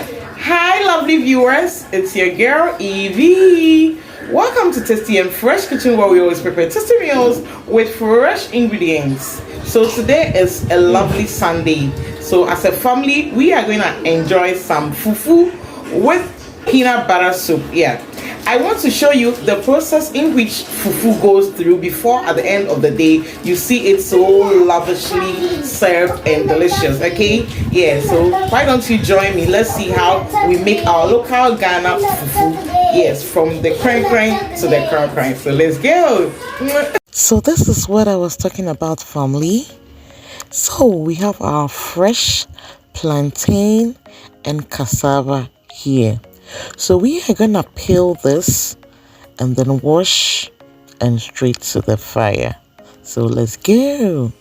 Hi, lovely viewers. It's your girl Evee. Welcome to Tasty and Fresh Kitchen, where we always prepare tasty meals with fresh ingredients. So today is a lovely Sunday. So as a family, we are going to enjoy some fufu with peanut butter soup. Yeah, I want to show you the process in which fufu goes through before at the end of the day you see it so lavishly served and delicious. Okay, yeah, so why don't you join me? Let's see how we make our local Ghana fufu. Yes, from the crane to the crane. So let's go. So this is what I was talking about, family. So we have our fresh plantain and cassava here. So we are gonna peel this and then wash and straight to the fire. So let's go.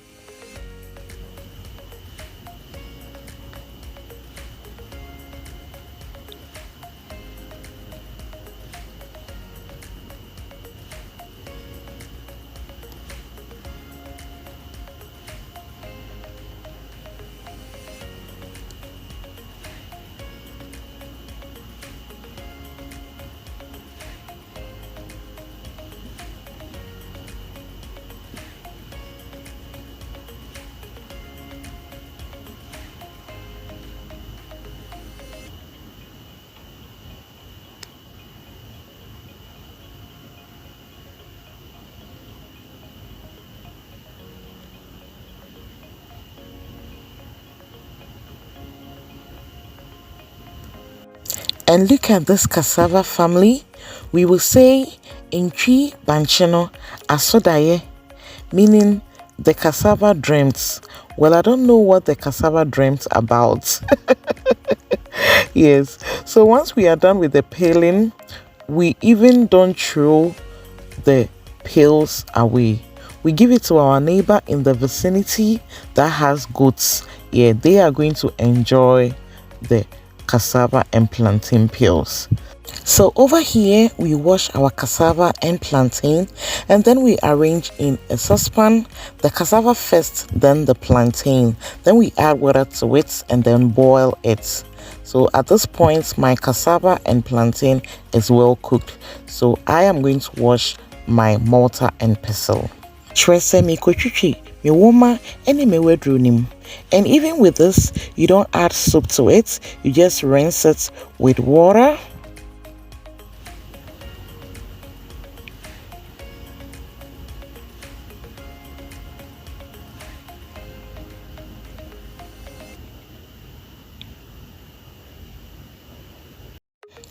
And look at this cassava, family. We will say Inchi Banchino Asodaye, meaning the cassava dreams. Well, I don't know what the cassava dreams about. Yes. So once we are done with the peeling, we even don't throw the peels away. We give it to our neighbor in the vicinity that has goats. Yeah, they are going to enjoy the cassava and plantain peels. So over here we wash our cassava and plantain, and then we arrange in a saucepan the cassava first, then the plantain, then we add water to it and then boil it. So at this point my cassava and plantain is well cooked, so I am going to wash my mortar and pestle. And even with this, you don't add soup to it, you just rinse it with water.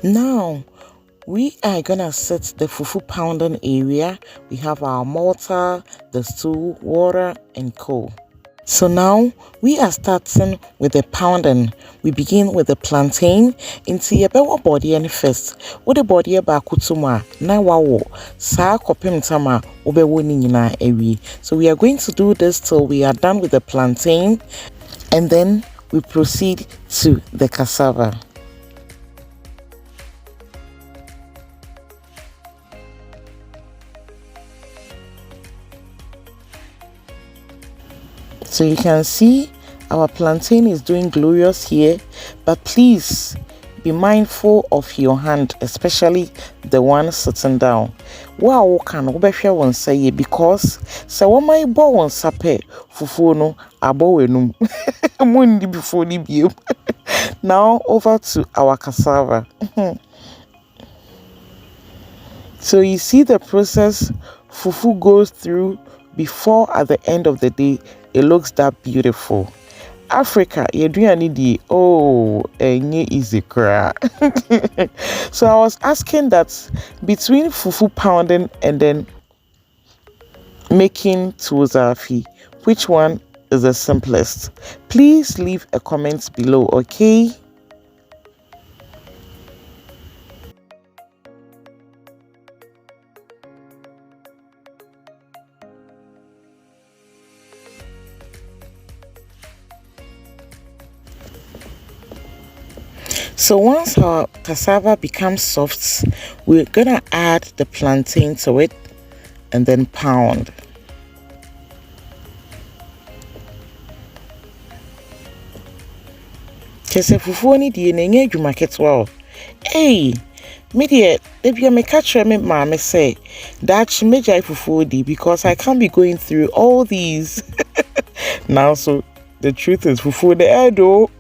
Now we are gonna set the fufu pounding area. We have our mortar, the stew, water and coal. So now we are starting with the pounding. We begin with the plantain into your body and first. What the body about kutuma na wawo sa kopim tama obewoni nyina ewi. So we are going to do this till we are done with the plantain, and then we proceed to the cassava. So you can see our plantain is doing glorious here, but please be mindful of your hand, especially the one sitting down. Wow, can obehwe won say because so when my bo won sape fufu no abo wenum. Mundi before ni biom. Now over to our cassava. So you see the process fufu goes through before at the end of the day it looks that beautiful. Africa, you're doing the easy cry. So I was asking that between fufu pounding and then making tuzafi, which one is the simplest? Please leave a comment below, okay? So once our cassava becomes soft, we're gonna add the plantain to it and then pound. Chese fufu ni die na nye adwuma ketwa. Hey, me dear, if you make catch me mama say that she made fufu di because I can't be going through all these. Now so the truth is fufu the air though.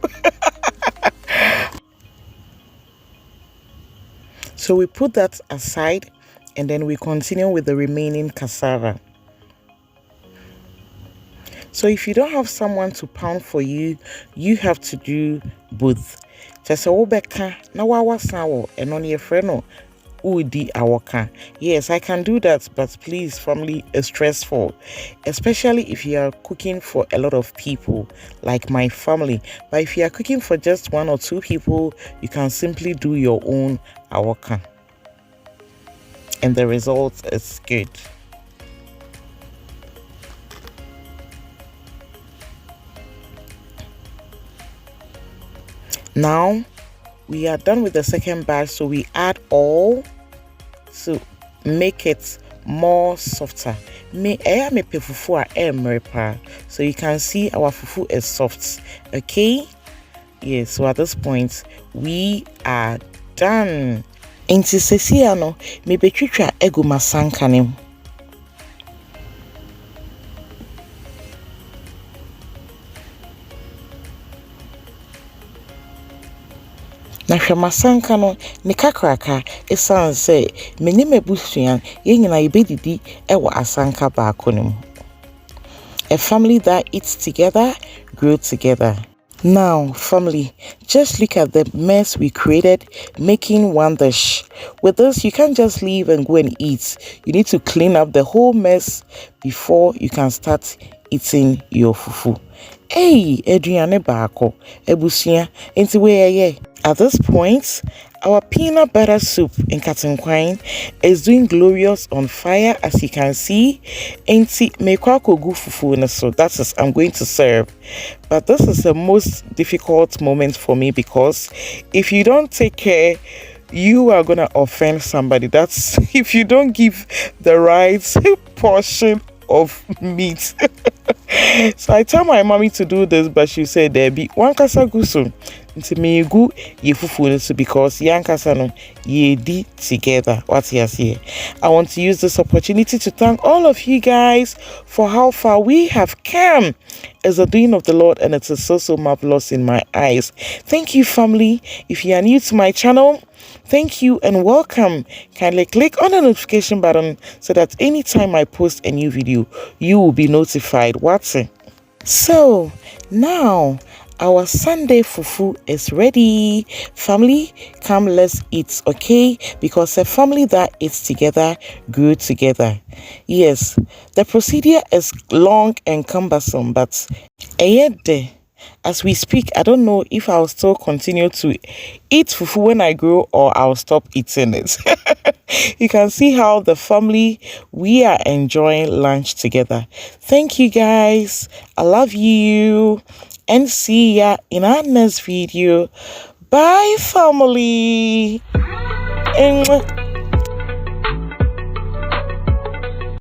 So we put that aside and then we continue with the remaining cassava. So if you don't have someone to pound for you, you have to do both. Just obeka na wawa sawo and on your friend udi awaka. Yes, I can do that, but please, family is stressful, especially if you are cooking for a lot of people, like my family. But if you are cooking for just 1 or 2 people, you can simply do your own awaka, and the result is good. Now we are done with the second batch, so we add all to make it more softer. Me fufu a so you can see our fufu is soft. Okay, yes, so at this point we are done. Inti sesia no me betwitwa egu masanka ne. Na hwe masanka no ne kakraka esan se menye mebusuan ye nyina yebedidi ewo asanka baako ne mu. A family that eats together grow together. Now, family, just look at the mess we created making one dish. With this, you can't just leave and go and eat. You need to clean up the whole mess before you can start eating your fufu. Hey, Adriane Bako, Ebusia, into where At this point, our peanut butter soup in Katenkwine is doing glorious on fire, as you can see. Enti mekwako gu fufu, so that is I'm going to serve. But this is the most difficult moment for me because if you don't take care, you are gonna offend somebody. That's if you don't give the right portion of meat. So I tell my mommy to do this, but she said there be one kasa gusu nti me gu ye fufu so because yankasa no ye di together. What you see? I want to use this opportunity to thank all of you guys for how far we have come as a doing of the Lord, and it is so marvelous in my eyes. Thank you, family. If you are new to my channel, thank you and welcome. Kindly click on the notification button so that anytime I post a new video, you will be notified. What's it? So now our Sunday fufu is ready. Family, come let's eat, okay? Because a family that eats together grew together. Yes, the procedure is long and cumbersome, but as we speak, I don't know if I'll still continue to eat fufu when I grow or I'll stop eating it. You can see how the family, we are enjoying lunch together. Thank you guys. I love you. And see ya in our next video. Bye, family.